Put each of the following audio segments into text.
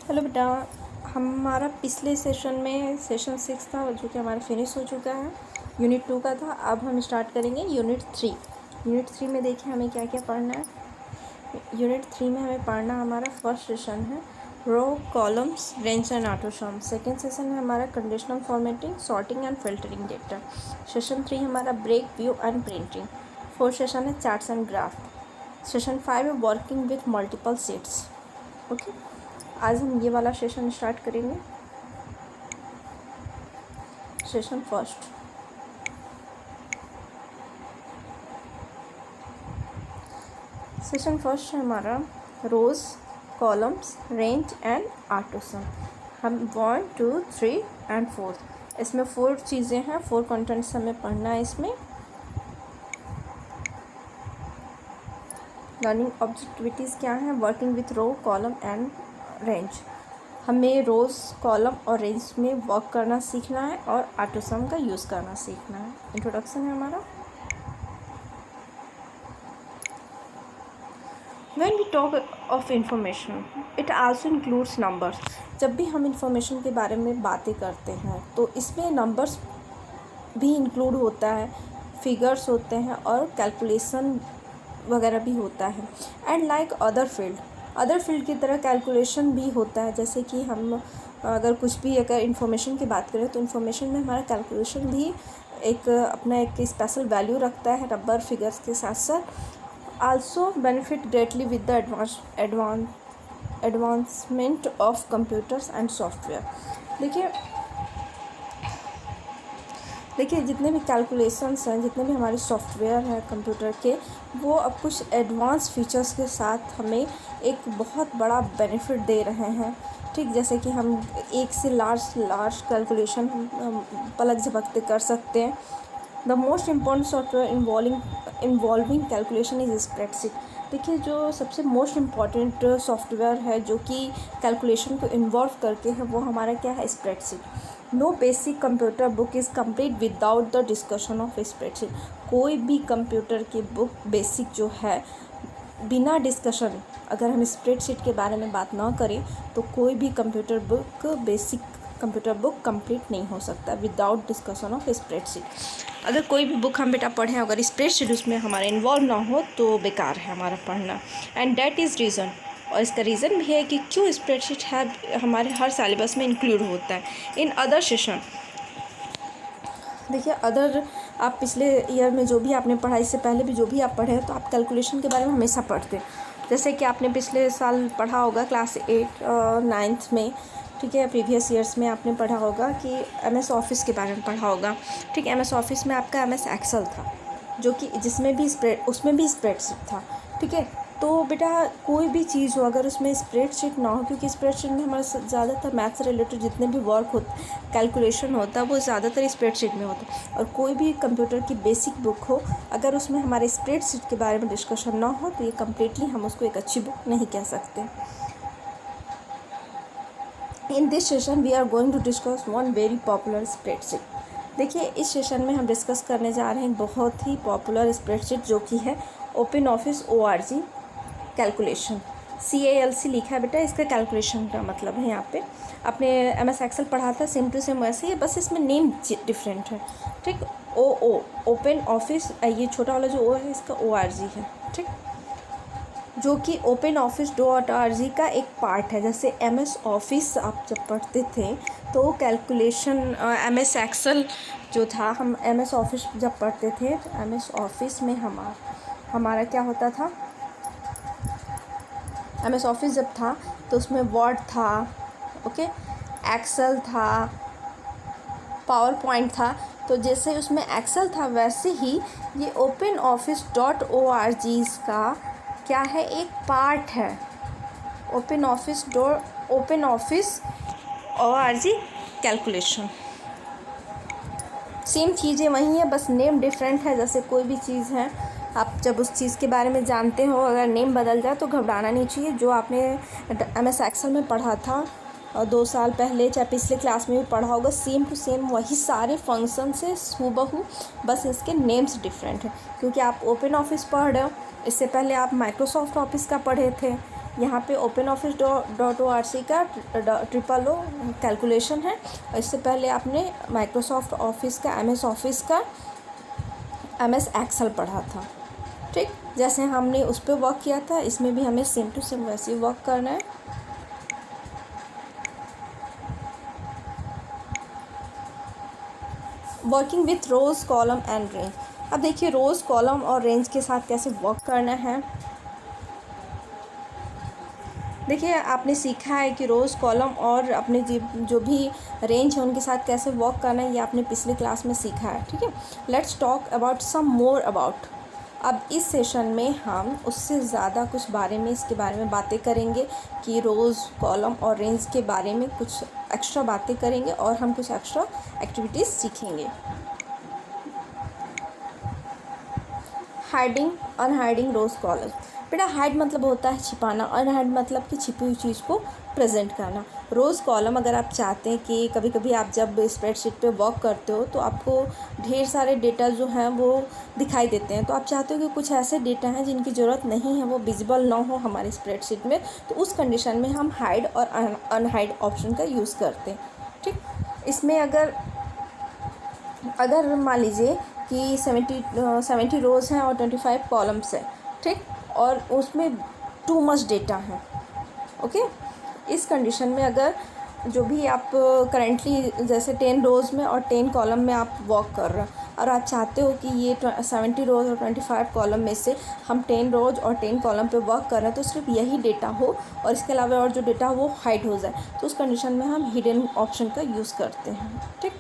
Hello बेटा, हमारा पिछले सेशन में सेशन 6 था जो कि हमारा फिनिश हो चुका है। यूनिट 2 का था। अब हम स्टार्ट करेंगे यूनिट 3। यूनिट 3 में देखिए हमें क्या क्या पढ़ना है। यूनिट 3 में हमें पढ़ना हमारा फर्स्ट सेशन है row columns range and autosum. Second session है हमारा conditional formatting sorting and filtering data. Session 3 हमारा break view and printing. Fourth session है चार्ट्स एंड ग्राफ। सेशन 5 है working with multiple sheets. Okay, आज हम ये वाला सेशन स्टार्ट करेंगे। सेशन फर्स्ट, सेशन फर्स्ट है हमारा rows columns range and autosum. हम 1 2 3 एंड 4, इसमें 4 चीज़ें हैं, 4 कंटेंट्स हमें पढ़ना है। इसमें लर्निंग ऑब्जेक्टिविटीज़ क्या हैं? Working with row column and range. हमें रोज़ कॉलम और रेंज में वर्क करना सीखना है और ऑटोसम का यूज़ करना सीखना है। इंट्रोडक्शन है हमारा। When we talk of information it also includes numbers. जब भी हम इंफॉर्मेशन के बारे में बातें करते हैं तो इसमें नंबर्स भी इंक्लूड होता है, फिगर्स होते हैं और कैलकुलेशन वगैरह भी होता है। एंड लाइक अदर फील्ड की तरह कैलकुलेशन भी होता है। जैसे कि हम अगर कुछ भी अगर इन्फॉर्मेशन की बात करें तो इन्फॉर्मेशन में हमारा कैलकुलेशन भी एक अपना एक स्पेशल वैल्यू रखता है नंबर फिगर्स के साथ साथ। Also benefit greatly with the advancement of computers and software. देखिए जितने भी कैलकुलेशंस हैं, जितने भी हमारे सॉफ्टवेयर हैं कंप्यूटर के, वो अब कुछ एडवांस फीचर्स के साथ हमें एक बहुत बड़ा बेनिफिट दे रहे हैं। ठीक, जैसे कि हम एक से लार्ज कैलकुलेशन पलक झपकते कर सकते हैं। The most important software involving calculation is spreadsheet. देखिए जो सबसे मोस्ट इम्पॉर्टेंट सॉफ्टवेयर है जो कि कैलकुलेशन को इन्वॉल्व करके है वो हमारा क्या है? Spreadsheet. No basic computer book is complete without the discussion of spreadsheet. कोई भी कंप्यूटर की बुक बेसिक जो है बिना डिस्कशन, अगर हम स्प्रेडशीट के बारे में बात ना करें तो कोई भी computer book basic computer book complete नहीं हो सकता विदाउट डिस्कशन ऑफ स्प्रेडशीट। अगर कोई भी बुक हम बेटा पढ़ें अगर स्प्रेडशीट उसमें हमारा इन्वॉल्व ना हो तो बेकार है हमारा पढ़ना। एंड दैट इज़ रीज़न, और इसका रीज़न भी है कि क्यों स्प्रेडशीट है हमारे हर सिलेबस में इंक्लूड होता है। इन अदर सेशन देखिए अदर आप पिछले ईयर में जो भी आपने पढ़ा, इससे पहले भी जो भी आप पढ़े तो आप कैलकुलेशन के बारे में हमेशा पढ़ते। जैसे कि आपने पिछले साल पढ़ा होगा क्लास 8 9th में, ठीक है, प्रीवियस ईयर्स में आपने पढ़ा होगा कि MS ऑफिस के बारे में पढ़ा होगा। ठीक, MS ऑफिस में आपका MS एक्सेल था जो कि जिसमें भी उसमें भी स्प्रेडशीट था। ठीक है, तो बेटा कोई भी चीज़ हो अगर उसमें स्प्रेडशीट ना हो, क्योंकि स्प्रेडशीट में हमारा ज़्यादातर मैथ से रिलेटेड जितने भी वर्क हो कैलकुलेशन होता है वो ज़्यादातर स्प्रेडशीट में होता है। और कोई भी कंप्यूटर की बेसिक बुक हो अगर उसमें हमारे स्प्रेडशीट के बारे में डिस्कशन ना हो तो ये कम्प्लीटली हम उसको एक अच्छी बुक नहीं कह सकते। In this session we are going to discuss one very popular spreadsheet. देखिए इस सेशन में हम डिस्कस करने जा रहे हैं बहुत ही पॉपुलर स्प्रेडशीट जो कि है open office ORG calculation. CALC लिखा है बेटा, इसका कैलकुलेशन का मतलब है। यहाँ पे आपने MS एक्सेल पढ़ा था सेम टू सेम वैसे ही, बस इसमें नेम डिफरेंट है। ठीक, ओपन ऑफिस, ये छोटा वाला जो O है इसका ORG है। ठीक, जो कि ओपन ऑफिस .org का एक पार्ट है। जैसे MS ऑफिस आप जब पढ़ते थे तो कैलकुलेशन MS एक्सेल जो था, हम MS ऑफिस जब पढ़ते थे तो MS ऑफिस में हमारा क्या होता था? MS ऑफिस जब था तो उसमें वर्ड था, ओके, एक्सेल था, पावर पॉइंट था। तो जैसे उसमें एक्सेल था वैसे ही ये ओपन ऑफिस .org का क्या है? एक पार्ट है। Open office ORG calculation, same चीज़ें वही है, बस नेम डिफरेंट है। जैसे कोई भी चीज़ है आप जब उस चीज़ के बारे में जानते हो अगर नेम बदल जाए तो घबराना नहीं चाहिए। जो आपने MS एक्सेल में पढ़ा था 2 साल पहले, चाहे पिछले क्लास में भी पढ़ा होगा, सेम टू सेम वही सारे फंक्शन से हूबहू, बस इसके नेम्स डिफरेंट हैं। क्योंकि आप ओपन ऑफिस पढ़ रहे हो, इससे पहले आप माइक्रोसॉफ्ट ऑफिस का पढ़े थे, यहाँ पे OpenOffice.org का OOO कैलकुलेशन है। इससे पहले आपने माइक्रोसॉफ्ट ऑफिस का, MS ऑफिस का, MS एक्सेल पढ़ा था। ठीक, जैसे हमने उस पर वर्क किया था, इसमें भी हमें सेम टू सेम वैसे ही वर्क करना है। Working with rows, column and range. अब देखिए रोज़, कॉलम और रेंज के साथ कैसे वर्क करना है। देखिए आपने सीखा है कि रोज़, कॉलम और अपने जो भी रेंज है उनके साथ कैसे वर्क करना है, ये आपने पिछली क्लास में सीखा है। ठीक है, let's talk about some more about. अब इस सेशन में हम उससे ज़्यादा कुछ इसके बारे में बातें करेंगे कि रोज़, कॉलम और रेंज के बारे में कुछ एक्स्ट्रा बातें करेंगे और हम कुछ एक्स्ट्रा एक्टिविटीज़ सीखेंगे। हाइडिंग, अनहाइडिंग रोज़, कॉलम। बेटा हाइड मतलब होता है छिपाना, अनहाइड मतलब कि छिपी हुई चीज़ को प्रेजेंट करना। रोज़, कॉलम अगर आप चाहते हैं कि कभी कभी आप जब स्प्रेडशीट पे वर्क करते हो तो आपको ढेर सारे डेटा जो हैं वो दिखाई देते हैं, तो आप चाहते हो कि कुछ ऐसे डेटा हैं जिनकी ज़रूरत नहीं है, वो विजिबल ना हो हमारी स्प्रेडशीट में, तो उस कंडीशन में हम हाइड और अनहाइड ऑप्शन का यूज़ करते हैं। ठीक, इसमें अगर मान लीजिए कि 70 रोज़ हैं और 25 कॉलम्स हैं। ठीक, और उसमें टू मच डेटा है। ओके, इस कंडीशन में अगर जो भी आप करेंटली जैसे 10 रोज़ में और 10 कॉलम में आप वर्क कर रहे हैं और आप चाहते हो कि ये 70 रोज़ और 25 कॉलम में से हम 10 रोज़ और 10 कॉलम पे वर्क कर रहे हैं तो सिर्फ यही डेटा हो और इसके अलावा और जो डेटा हो वो हाइड हो जाए, तो उस कंडीशन में हम हिडन ऑप्शन का यूज़ करते हैं। ठीक,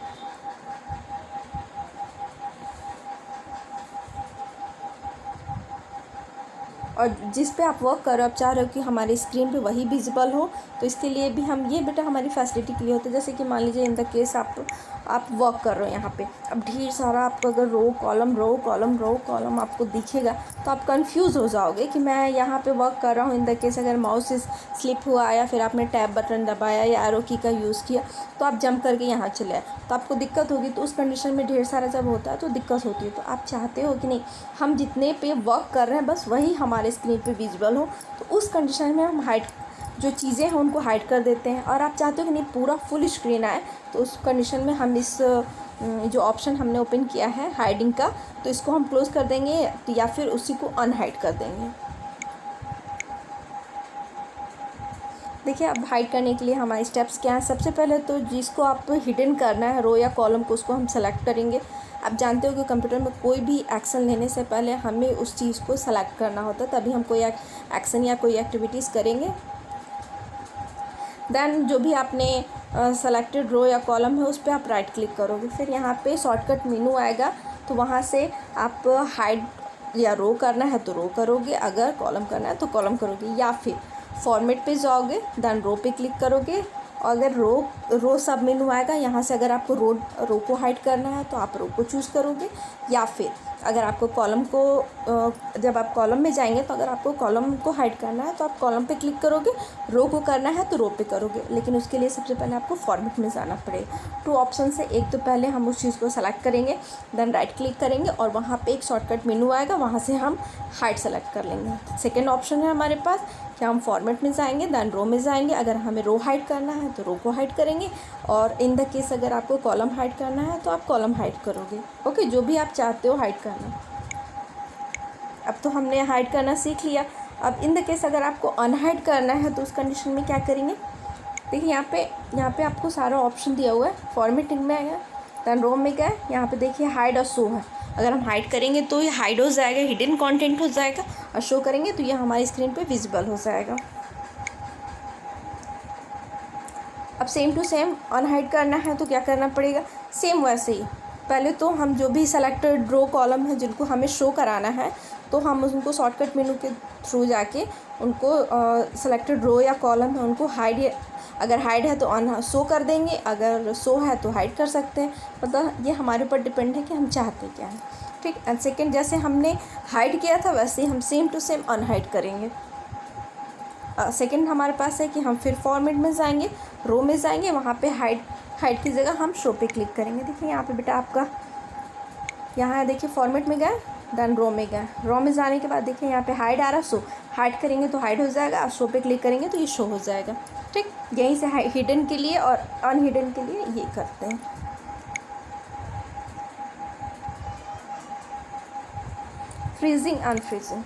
और जिस पे आप वर्क कर रहे हो, आप चाह रहे हो कि हमारी स्क्रीन पे वही विजिबल हो, तो इसके लिए भी हम ये बेटा हमारी फैसिलिटी के लिए होता है। जैसे कि मान लीजिए इन द केस आप वर्क कर रहे हो यहाँ पे, अब ढेर सारा आपको अगर रो कॉलम आपको दिखेगा तो आप कंफ्यूज हो जाओगे कि मैं यहाँ पे वर्क कर रहा हूँ। इन द केस अगर माउस स्लिप हुआ या फिर आपने टैब बटन दबाया या एरो की का यूज़ किया तो आप जंप करके यहाँ चले आए तो आपको दिक्कत होगी। तो उस कंडीशन में ढेर सारा जब होता है तो दिक्कत होती है। तो आप चाहते हो कि नहीं हम जितने पे वर्क कर रहे हैं बस वही हमारे स्क्रीन पे विजिबल हो, तो उस कंडीशन में हम हाइड जो चीज़ें हैं उनको हाइड कर देते हैं। और आप चाहते हो कि नहीं पूरा फुल स्क्रीन आए, तो उस कंडीशन में हम इस जो ऑप्शन हमने ओपन किया है हाइडिंग का, तो इसको हम क्लोज़ कर देंगे या फिर उसी को अनहाइड कर देंगे। देखिए अब हाइड करने के लिए हमारे स्टेप्स क्या हैं। सबसे पहले तो जिसको आपको हिडन करना है रो या कॉलम को, उसको हम सेलेक्ट करेंगे। आप जानते हो कि कंप्यूटर में कोई भी एक्शन लेने से पहले हमें उस चीज़ को सेलेक्ट करना होता है, तभी हम कोई एक्शन या कोई एक्टिविटीज़ करेंगे। देन जो भी आपने सेलेक्टेड रो या कॉलम है उस पर आप राइट क्लिक करोगे, फिर यहाँ पे शॉर्टकट मेनू आएगा, तो वहाँ से आप हाइड या रो करना है तो रो करोगे, अगर कॉलम करना है तो कॉलम करोगे, या फिर फॉर्मेट पे जाओगे देन रो पे क्लिक करोगे। और अगर रो सब मेनू आएगा, यहाँ से अगर आपको रो को हाइड करना है तो आप रो को चूज़ करोगे, या फिर अगर आपको कॉलम को जब आप कॉलम में जाएंगे तो अगर आपको कॉलम को हाइड करना है तो आप कॉलम पे क्लिक करोगे, रो को करना है तो रो पे करोगे। लेकिन उसके लिए सबसे पहले आपको फॉर्मेट में जाना पड़ेगा। 2 ऑप्शन से एक तो पहले हम उस चीज़ को सेलेक्ट करेंगे, देन राइट क्लिक करेंगे और वहाँ पे एक शॉर्टकट मेनू आएगा, वहाँ से हम हाइड सेलेक्ट कर लेंगे। सेकेंड ऑप्शन है हमारे पास कि हम फॉर्मेट में जाएंगे देन रो में जाएंगे, अगर हमें रो हाइड करना है तो रो को हाइड करेंगे, और इन द केस अगर आपको कॉलम हाइड करना है तो आप कॉलम हाइड करोगे। ओके, जो भी आप चाहते हो हाइड करना। अब तो हमने हाइड करना सीख लिया। अब इन द केस अगर आपको अनहाइड करना है तो उस कंडीशन में क्या करेंगे। देखिए यहाँ पे आपको सारा ऑप्शन दिया हुआ है। फॉर्मेटिंग में आया देन रो में गए, यहाँ पे देखिए हाइड और शो है। अगर हम हाइड करेंगे तो ये हाइड हो जाएगा, हिडन कंटेंट हो जाएगा, और शो करेंगे तो ये हमारी स्क्रीन पे विजिबल हो जाएगा। अब सेम टू सेम अनहाइड करना है तो क्या करना पड़ेगा, सेम वैसे ही पहले तो हम जो भी सेलेक्टेड रो कॉलम है जिनको हमें शो कराना है तो हम उनको शॉर्टकट मेनू के थ्रू जाके उनको सेलेक्टेड रो या कॉलम है उनको हाइड, अगर हाइड है तो शो कर देंगे, अगर शो है तो हाइड कर सकते हैं। मतलब ये हमारे ऊपर डिपेंड है कि हम चाहते क्या हैं। ठीक, एंड सेकेंड जैसे हमने हाइड किया था वैसे ही हम सेम टू सेम अनहाइड करेंगे। सेकेंड हमारे पास है कि हम फिर फॉर्मेट में जाएंगे, रो में जाएंगे, वहाँ पे हाइड की जगह हम शो पे क्लिक करेंगे। देखिए यहाँ पे बेटा आपका यहाँ है, देखिए फॉर्मेट में गए देन रो में गए, रो में जाने के बाद देखिए यहाँ पे हाइड आ रहा, सो हाइड करेंगे तो हाइड हो जाएगा, शो पे क्लिक करेंगे तो ये शो हो जाएगा। ठीक, यहीं से हिडन के लिए और अनहिडन के लिए ये करते हैं। Freezing unfreezing,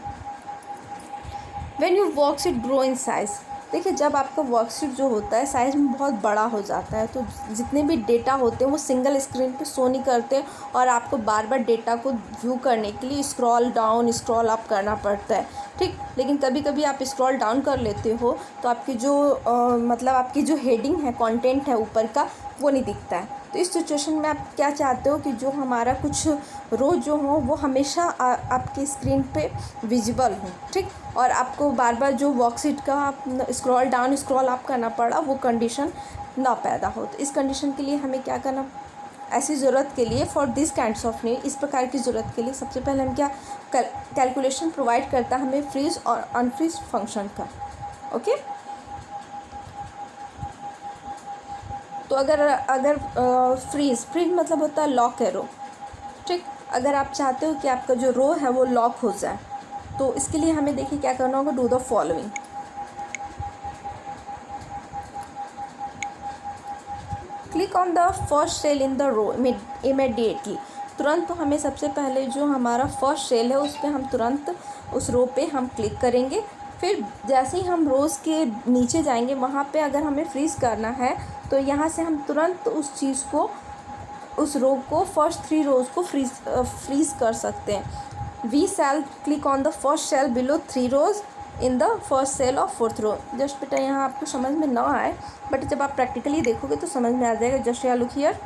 when you worksheet grow in size, देखिए जब आपका वर्कशीट जो होता है साइज़ में बहुत बड़ा हो जाता है तो जितने भी डेटा होते हैं वो सिंगल स्क्रीन पे शो नहीं करते और आपको बार बार डेटा को व्यू करने के लिए स्क्रॉल डाउन स्क्रॉल अप करना पड़ता है। ठीक, लेकिन कभी कभी आप स्क्रॉल डाउन कर लेते हो तो आपकी जो मतलब आपकी जो हेडिंग है, कंटेंट है ऊपर का, वो नहीं दिखता है। तो इस सिचुएशन में आप क्या चाहते हो कि जो हमारा कुछ रो जो हो वो हमेशा आपकी स्क्रीन पे विजिबल हो। ठीक, और आपको बार बार जो वर्कशीट का स्क्रॉल डाउन स्क्रॉल अप करना पड़ा वो कंडीशन ना पैदा हो। तो इस कंडीशन के लिए हमें क्या करना, ऐसी ज़रूरत के लिए for this kinds of need, इस प्रकार की ज़रूरत के लिए सबसे पहले हम क्या कैलकुलेशन प्रोवाइड करता है हमें फ्रीज और अनफ्रीज फंक्शन का। ओके, तो अगर फ्रीज मतलब होता है लॉक एरो। ठीक, अगर आप चाहते हो कि आपका जो रो है वो लॉक हो जाए तो इसके लिए हमें देखिए क्या करना होगा, do the following. Click on the first cell in the row immediately, तुरंत तो हमें सबसे पहले जो हमारा फर्स्ट सेल है उस पर हम तुरंत उस रो पे हम क्लिक करेंगे। फिर जैसे ही हम रोज़ के नीचे जाएंगे वहाँ पे अगर हमें फ्रीज़ करना है तो यहाँ से हम तुरंत उस चीज़ को, उस रो को, फर्स्ट 3 रोज़ को फ्रीज़ कर सकते हैं। We cell click on the first cell below 3 rows in the first cell of 4th row. Just बेटा यहाँ आपको समझ में ना आए बट जब आप प्रैक्टिकली देखोगे तो समझ में आ जाएगा। जस्ट या लुक हियर,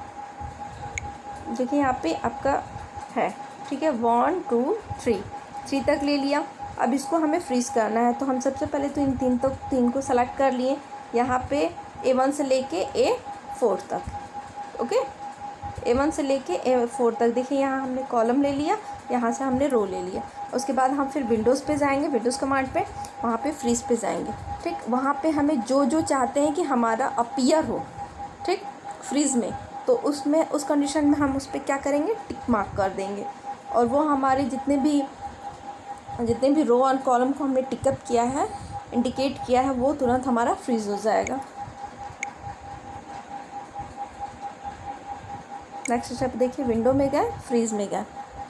देखिए यहाँ पे आपका है, ठीक है, 1 2 3 तक ले लिया। अब इसको हमें फ्रीज़ करना है तो हम सबसे पहले तो इन 3 को सेलेक्ट कर लिए यहाँ पे A1 से लेके A4 तक। ओके, A1 से लेके A4 तक, देखिए यहाँ हमने कॉलम ले लिया, यहाँ से हमने रो ले लिया। उसके बाद हम फिर विंडोज़ पे जाएंगे, विंडोज़ कमांड पे, वहाँ पे फ्रीज़ पे जाएंगे। ठीक, वहाँ पे हमें जो चाहते हैं कि हमारा अपीयर हो, ठीक, फ्रीज़ में, तो उसमें उस कंडीशन में हम उस पर क्या करेंगे, टिक मार्क कर देंगे और वो हमारे जितने भी रो और कॉलम को हमने टिकअप किया है, इंडिकेट किया है, वो तुरंत हमारा फ्रीज़ हो जाएगा। नेक्स्ट स्टेप देखिए, विंडो में गए, फ्रीज़ में गए।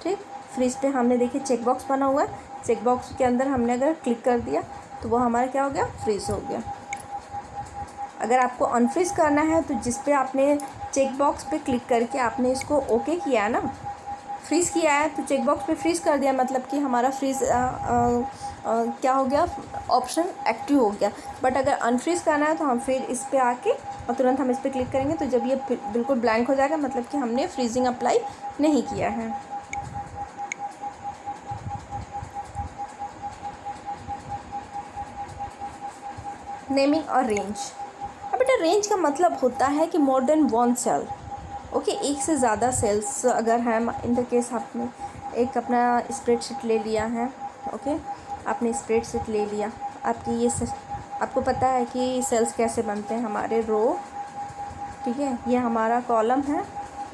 ठीक, फ्रीज़ पे हमने देखिए चेक बॉक्स बना हुआ है, चेक बॉक्स के अंदर हमने अगर क्लिक कर दिया तो वो हमारा क्या हो गया, फ्रीज़ हो गया। अगर आपको अनफ्रीज़ करना है तो जिस पे आपने चेक बॉक्स पे क्लिक करके आपने इसको ओके किया है ना, फ्रीज़ किया है, तो चेक बॉक्स पे फ्रीज़ कर दिया मतलब कि हमारा फ्रीज़ क्या हो गया, ऑप्शन एक्टिव हो गया। बट अगर अनफ्रीज़ करना है तो हम फिर इस पर आके और तुरंत हम इस पर क्लिक करेंगे तो जब ये बिल्कुल ब्लैंक हो जाएगा मतलब कि हमने फ्रीजिंग अप्लाई नहीं किया है। नेमिंग और रेंज, अब बेटा रेंज का मतलब होता है कि मोर देन 1 सेल। ओके, एक से ज़्यादा सेल्स अगर हैं, इन द केस आपने एक अपना स्प्रेडशीट ले लिया है। ओके, आपने स्प्रेडशीट ले लिया, आपकी ये आपको पता है कि सेल्स कैसे बनते हैं, हमारे रो, ठीक है, ये हमारा कॉलम है।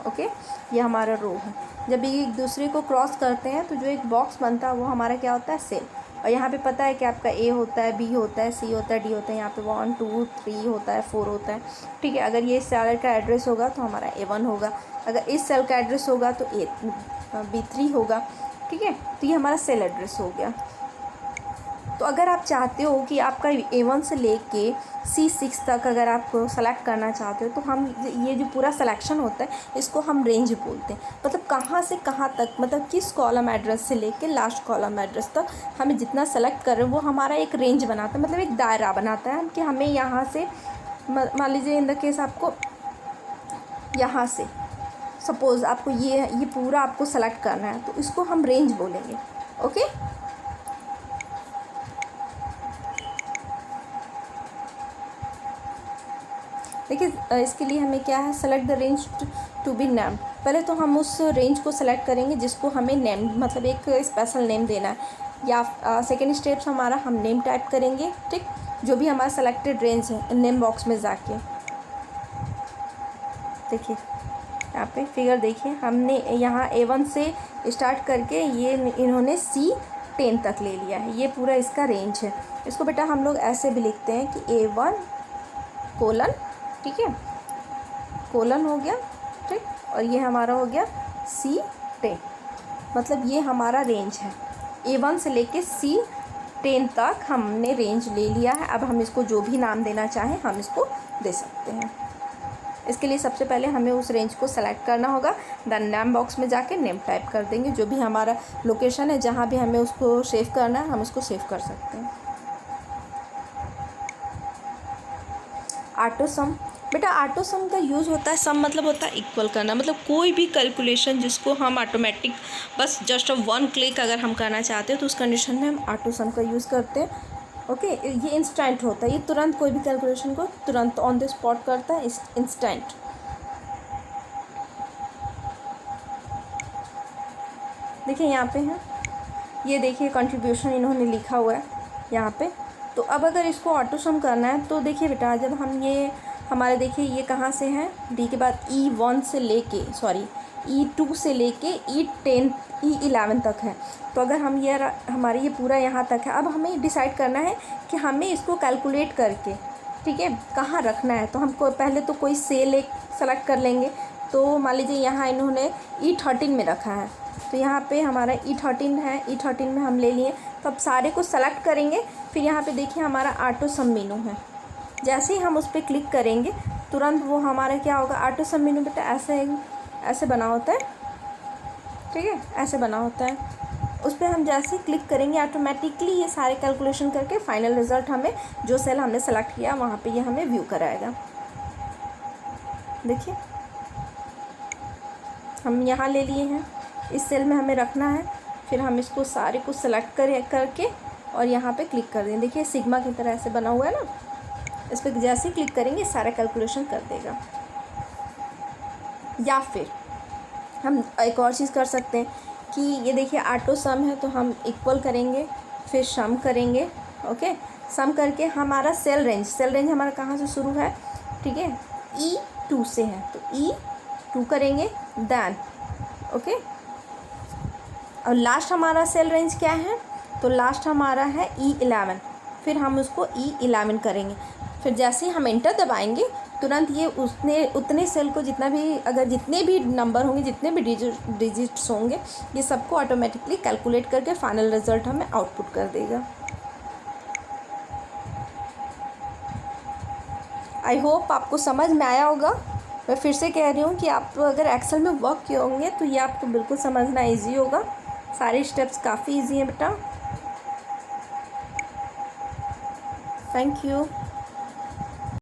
ओके, ये हमारा रो है। जब ये एक दूसरे को क्रॉस करते हैं तो जो एक बॉक्स बनता है वो हमारा क्या होता है, सेल। और यहाँ पे पता है कि आपका A होता है, B होता है, C होता है, D होता है, यहाँ पे 1 2 3 होता है, 4 होता है। ठीक है, अगर ये इस सेल का एड्रेस होगा तो हमारा A1 होगा, अगर इस सेल का एड्रेस होगा तो B3 होगा। ठीक है, तो ये हमारा सेल एड्रेस हो गया। तो अगर आप चाहते हो कि आपका A1 से लेके C6 तक अगर आप सेलेक्ट करना चाहते हो तो हम ये जो पूरा सिलेक्शन होता है इसको हम रेंज बोलते हैं। मतलब कहाँ से कहाँ तक, मतलब किस कॉलम एड्रेस से लेके लास्ट कॉलम एड्रेस तक हमें जितना सेलेक्ट कर रहे हैं वो हमारा एक रेंज बनाता है, मतलब एक दायरा बनाता है कि हमें यहाँ से, मान लीजिए इन द केस आपको यहाँ से सपोज़ आपको ये पूरा आपको सेलेक्ट करना है तो इसको हम रेंज बोलेंगे। ओके, देखिए इसके लिए हमें क्या है, select the range to be name. पहले तो हम उस रेंज को सेलेक्ट करेंगे जिसको हमें नेम, मतलब एक स्पेशल नेम देना है। या सेकेंड स्टेप्स हमारा हम नेम टाइप करेंगे। ठीक, जो भी हमारा सेलेक्टेड रेंज है नेम बॉक्स में जाके देखिए यहाँ पे फिगर देखिए, हमने यहाँ A1 से स्टार्ट करके ये इन्होंने C10 तक ले लिया है, ये पूरा इसका रेंज है। इसको बेटा हम लोग ऐसे भी लिखते हैं कि A1 कोलन, ठीक है, कोलन हो गया, ठीक, और ये हमारा हो गया C10, मतलब ये हमारा रेंज है। A1 से लेके C10 तक हमने रेंज ले लिया है। अब हम इसको जो भी नाम देना चाहें हम इसको दे सकते हैं। इसके लिए सबसे पहले हमें उस रेंज को सेलेक्ट करना होगा, देन नेम बॉक्स में जाके नेम टाइप कर देंगे। जो भी हमारा लोकेशन है, जहाँ भी हमें उसको सेव करना है हम उसको सेव कर सकते हैं। ऑटो सम, बेटा ऑटो सम का यूज़ होता है, सम मतलब होता है इक्वल करना, मतलब कोई भी कैलकुलेशन जिसको हम ऑटोमेटिक बस जस्ट 1 क्लिक अगर हम करना चाहते हैं तो उस कंडीशन में हम ऑटो सम का यूज़ करते हैं। ओके, ये इंस्टेंट होता है, ये तुरंत कोई भी कैलकुलेशन को तुरंत ऑन द स्पॉट करता है, इंस्टेंट। देखिए यहाँ पे है, ये देखिए कंट्रीब्यूशन इन्होंने लिखा हुआ है यहाँ पे। तो अब अगर इसको ऑटो सम करना है तो देखिए बेटा, जब हम ये हमारे देखिए ये कहाँ से है, डी के बाद E1 से लेके E2 से लेके E10 E11 तक है। तो अगर हम ये हमारे ये पूरा यहाँ तक है, अब हमें डिसाइड करना है कि हमें इसको कैलकुलेट करके, ठीक है, कहाँ रखना है। तो हमको पहले तो कोई सेल एक सेलेक्ट कर लेंगे। तो मान लीजिए यहाँ इन्होंने E13 में रखा है, तो यहाँ पे हमारा E13 है, E13 में हम ले लिए। तो अब सारे को सेलेक्ट करेंगे, फिर यहाँ पे देखिए हमारा ऑटो सम मेनू है। जैसे ही हम उस पर क्लिक करेंगे तुरंत वो हमारा क्या होगा, ऑटो सम मेनू बेटा ऐसे बना होता है, ठीक है, ऐसे बना होता है। उस पर हम जैसे ही क्लिक करेंगे ऑटोमेटिकली ये सारे कैलकुलेशन करके फाइनल रिज़ल्ट हमें जो सेल हमने सेलेक्ट किया वहाँ पे ये हमें व्यू कराएगा। देखिए हम यहाँ ले लिए हैं, इस सेल में हमें रखना है, फिर हम इसको सारे को सेलेक्ट करके और यहाँ पे क्लिक कर दें। देखिए सिग्मा की तरह ऐसे बना हुआ है ना, इस पर जैसे ही क्लिक करेंगे सारा कैलकुलेशन कर देगा। या फिर हम एक और चीज़ कर सकते हैं कि ये देखिए ऑटो सम है, तो हम इक्वल करेंगे, फिर सम करेंगे। ओके, सम करके हमारा सेल रेंज हमारा कहाँ से शुरू है, ठीक है, E2 से है, तो E2 करेंगे, देन ओके, और लास्ट हमारा सेल रेंज क्या है, तो लास्ट हमारा है E11, फिर हम उसको E11 करेंगे। फिर जैसे ही हम एंटर दबाएंगे तुरंत ये उतने सेल को जितने भी नंबर होंगे, जितने भी डिजिट्स होंगे, ये सबको ऑटोमेटिकली कैलकुलेट करके फाइनल रिज़ल्ट हमें आउटपुट कर देगा। आई होप आपको समझ में आया होगा। मैं फिर से कह रही हूँ कि आप अगर एक्सेल में वर्क किए होंगे तो ये आपको बिल्कुल समझना ईजी होगा। सारे स्टेप्स काफ़ी ईजी हैं बेटा। Thank you.